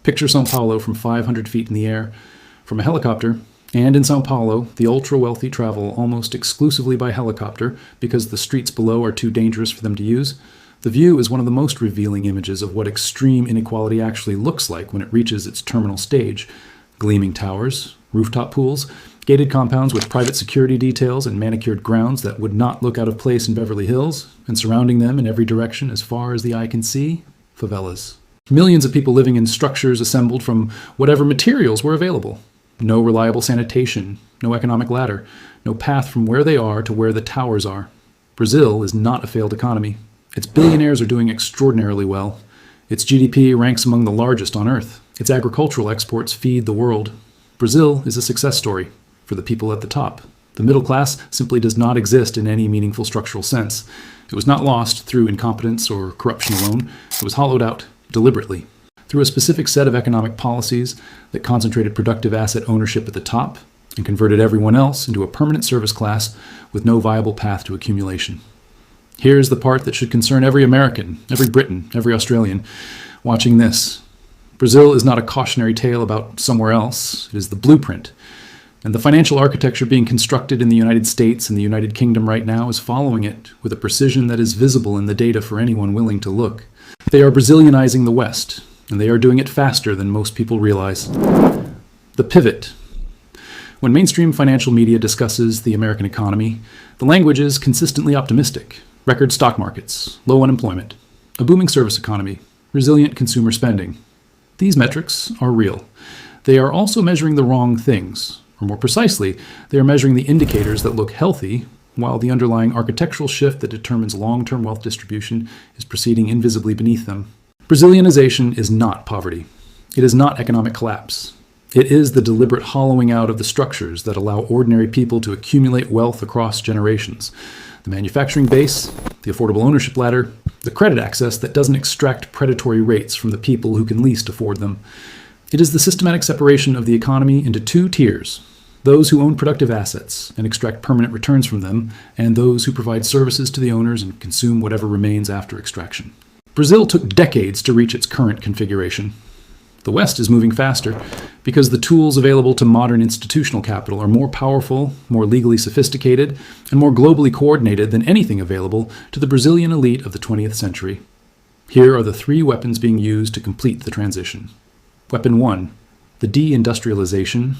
Picture São Paulo from 500 feet in the air from a helicopter, and in São Paulo, the ultra-wealthy travel almost exclusively by helicopter because the streets below are too dangerous for them to use. The view is one of the most revealing images of what extreme inequality actually looks like when it reaches its terminal stage. Gleaming towers, rooftop pools, gated compounds with private security details and manicured grounds that would not look out of place in Beverly Hills, and surrounding them in every direction as far as the eye can see, favelas. Millions of people living in structures assembled from whatever materials were available. No reliable sanitation, no economic ladder, no path from where they are to where the towers are. Brazil is not a failed economy. Its billionaires are doing extraordinarily well. Its GDP ranks among the largest on Earth. Its agricultural exports feed the world. Brazil is a success story for the people at the top. The middle class simply does not exist in any meaningful structural sense. It was not lost through incompetence or corruption alone. It was hollowed out deliberately through a specific set of economic policies that concentrated productive asset ownership at the top and converted everyone else into a permanent service class with no viable path to accumulation. Here's the part that should concern every American, every Briton, every Australian watching this. Brazil is not a cautionary tale about somewhere else. It is the blueprint. And the financial architecture being constructed in the United States and the United Kingdom right now is following it with a precision that is visible in the data for anyone willing to look. They are Brazilianizing the West, and they are doing it faster than most people realize. The pivot. When mainstream financial media discusses the American economy, the language is consistently optimistic. Record stock markets, low unemployment, a booming service economy, resilient consumer spending. These metrics are real. They are also measuring the wrong things, or more precisely, they are measuring the indicators that look healthy, while the underlying architectural shift that determines long-term wealth distribution is proceeding invisibly beneath them. Brazilianization is not poverty. It is not economic collapse. It is the deliberate hollowing out of the structures that allow ordinary people to accumulate wealth across generations. The manufacturing base, the affordable ownership ladder, the credit access that doesn't extract predatory rates from the people who can least afford them. It is the systematic separation of the economy into two tiers: those who own productive assets and extract permanent returns from them, and those who provide services to the owners and consume whatever remains after extraction. Brazil took decades to reach its current configuration. The West is moving faster because the tools available to modern institutional capital are more powerful, more legally sophisticated, and more globally coordinated than anything available to the Brazilian elite of the 20th century. Here are the three weapons being used to complete the transition. Weapon 1, the deindustrialization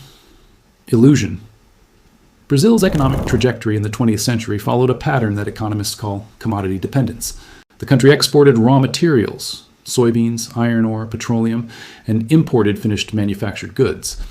illusion. Brazil's economic trajectory in the 20th century followed a pattern that economists call commodity dependence. The country exported raw materials, soybeans, iron ore, petroleum, and imported finished manufactured goods.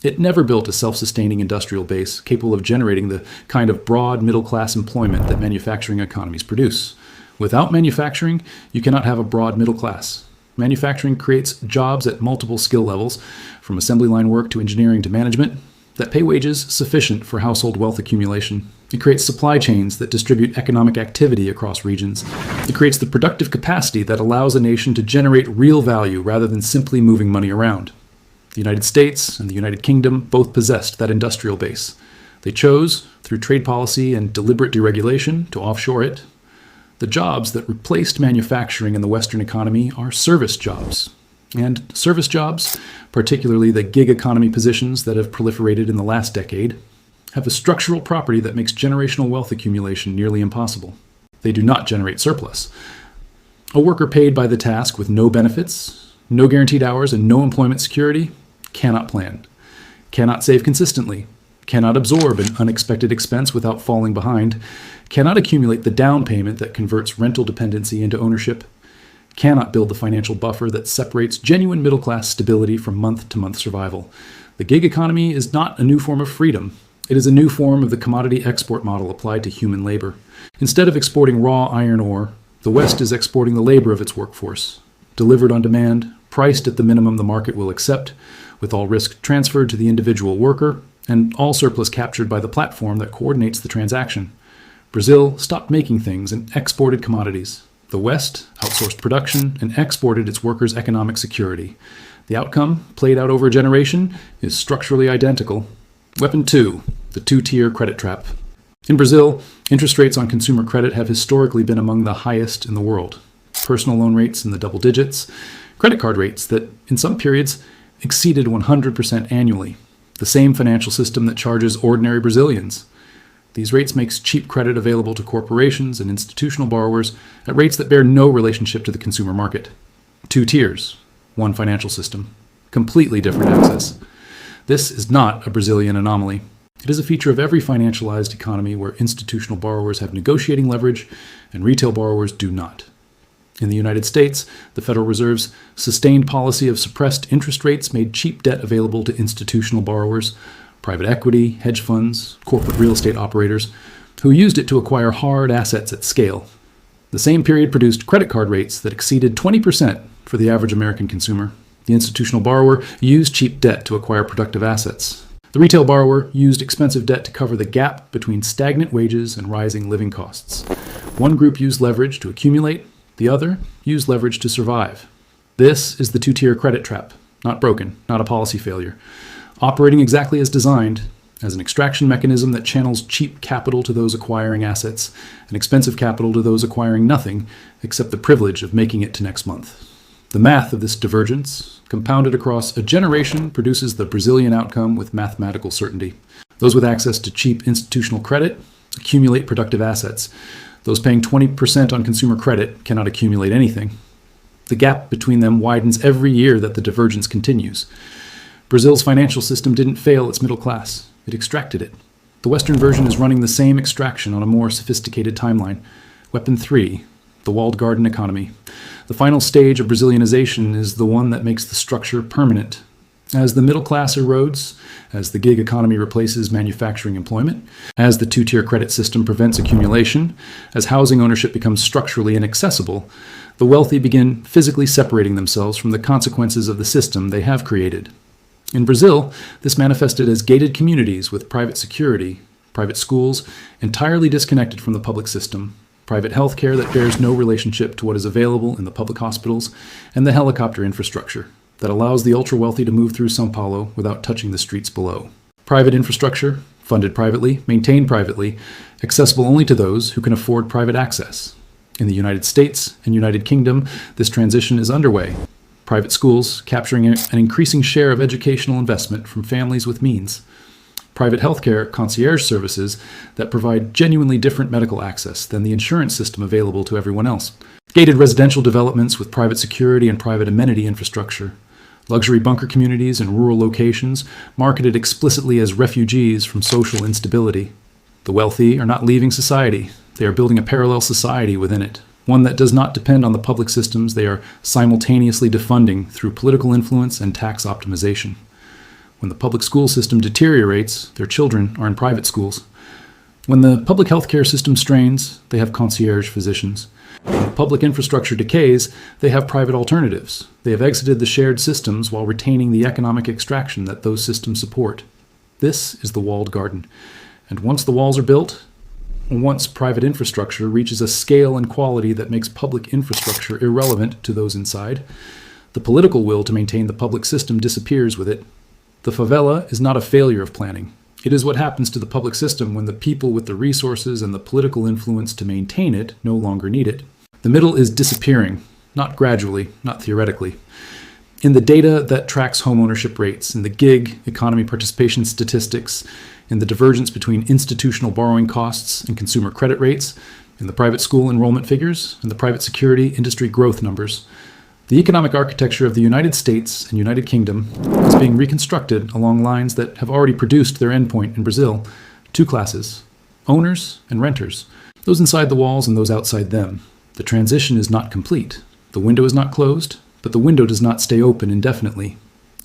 It never built a self-sustaining industrial base capable of generating the kind of broad middle-class employment that manufacturing economies produce. Without manufacturing, you cannot have a broad middle class. Manufacturing creates jobs at multiple skill levels, from assembly line work to engineering to management, that pay wages sufficient for household wealth accumulation. It creates supply chains that distribute economic activity across regions. It creates the productive capacity that allows a nation to generate real value rather than simply moving money around. The United States and the United Kingdom both possessed that industrial base. They chose, through trade policy and deliberate deregulation, to offshore it. The jobs that replaced manufacturing in the Western economy are service jobs. And service jobs, particularly the gig economy positions that have proliferated in the last decade, have a structural property that makes generational wealth accumulation nearly impossible. They do not generate surplus. A worker paid by the task with no benefits, no guaranteed hours, and no employment security cannot plan, cannot save consistently, cannot absorb an unexpected expense without falling behind, cannot accumulate the down payment that converts rental dependency into ownership, cannot build the financial buffer that separates genuine middle-class stability from month-to-month survival. The gig economy is not a new form of freedom. It is a new form of the commodity export model applied to human labor. Instead of exporting raw iron ore, the West is exporting the labor of its workforce, delivered on demand, priced at the minimum the market will accept, with all risk transferred to the individual worker, and all surplus captured by the platform that coordinates the transaction. Brazil stopped making things and exported commodities. The West outsourced production and exported its workers' economic security. The outcome, played out over a generation, is structurally identical. Weapon 2, the two-tier credit trap. In Brazil, interest rates on consumer credit have historically been among the highest in the world. Personal loan rates in the double digits, credit card rates that, in some periods, exceeded 100% annually, the same financial system that charges ordinary Brazilians. These rates makes cheap credit available to corporations and institutional borrowers at rates that bear no relationship to the consumer market. 2 tiers, one financial system, completely different access. This is not a Brazilian anomaly. It is a feature of every financialized economy where institutional borrowers have negotiating leverage and retail borrowers do not. In the United States, the Federal Reserve's sustained policy of suppressed interest rates made cheap debt available to institutional borrowers, private equity, hedge funds, corporate real estate operators, who used it to acquire hard assets at scale. The same period produced credit card rates that exceeded 20% for the average American consumer. The institutional borrower used cheap debt to acquire productive assets. The retail borrower used expensive debt to cover the gap between stagnant wages and rising living costs. One group used leverage to accumulate, the other used leverage to survive. This is the 2-tier credit trap, not broken, not a policy failure. Operating exactly as designed, as an extraction mechanism that channels cheap capital to those acquiring assets and expensive capital to those acquiring nothing except the privilege of making it to next month. The math of this divergence, compounded across a generation, produces the Brazilian outcome with mathematical certainty. Those with access to cheap institutional credit accumulate productive assets. Those paying 20% on consumer credit cannot accumulate anything. The gap between them widens every year that the divergence continues. Brazil's financial system didn't fail its middle class. It extracted it. The Western version is running the same extraction on a more sophisticated timeline. Weapon 3, the walled garden economy. The final stage of Brazilianization is the one that makes the structure permanent. As the middle class erodes, as the gig economy replaces manufacturing employment, as the 2-tier credit system prevents accumulation, as housing ownership becomes structurally inaccessible, the wealthy begin physically separating themselves from the consequences of the system they have created. In Brazil, this manifested as gated communities with private security, private schools entirely disconnected from the public system, private health care that bears no relationship to what is available in the public hospitals, and the helicopter infrastructure that allows the ultra-wealthy to move through São Paulo without touching the streets below. Private infrastructure, funded privately, maintained privately, accessible only to those who can afford private access. In the United States and United Kingdom, this transition is underway. Private schools capturing an increasing share of educational investment from families with means. Private healthcare concierge services that provide genuinely different medical access than the insurance system available to everyone else. Gated residential developments with private security and private amenity infrastructure. Luxury bunker communities in rural locations marketed explicitly as refugees from social instability. The wealthy are not leaving society. They are building a parallel society within it. One that does not depend on the public systems they are simultaneously defunding through political influence and tax optimization. When the public school system deteriorates, their children are in private schools. When the public healthcare system strains, they have concierge physicians. When the public infrastructure decays, they have private alternatives. They have exited the shared systems while retaining the economic extraction that those systems support. This is the walled garden. And once the walls are built, once private infrastructure reaches a scale and quality that makes public infrastructure irrelevant to those inside, the political will to maintain the public system disappears with it. The favela is not a failure of planning. It is what happens to the public system when the people with the resources and the political influence to maintain it no longer need it. The middle is disappearing, not gradually, not theoretically. In the data that tracks home ownership rates, in the gig economy participation statistics, in the divergence between institutional borrowing costs and consumer credit rates, in the private school enrollment figures, and the private security industry growth numbers, the economic architecture of the United States and United Kingdom is being reconstructed along lines that have already produced their endpoint in Brazil: 2 classes, owners and renters, those inside the walls and those outside them. The transition is not complete. The window is not closed, but the window does not stay open indefinitely.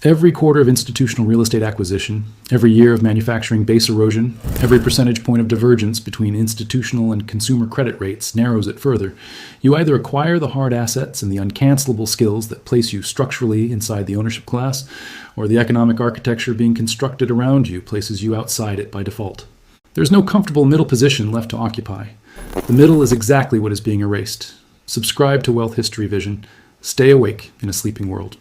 Every quarter of institutional real estate acquisition, every year of manufacturing base erosion, every percentage point of divergence between institutional and consumer credit rates narrows it further. You either acquire the hard assets and the uncancelable skills that place you structurally inside the ownership class, or the economic architecture being constructed around you places you outside it by default. There's no comfortable middle position left to occupy. The middle is exactly what is being erased. Subscribe to Wealth History Vision. Stay awake in a sleeping world.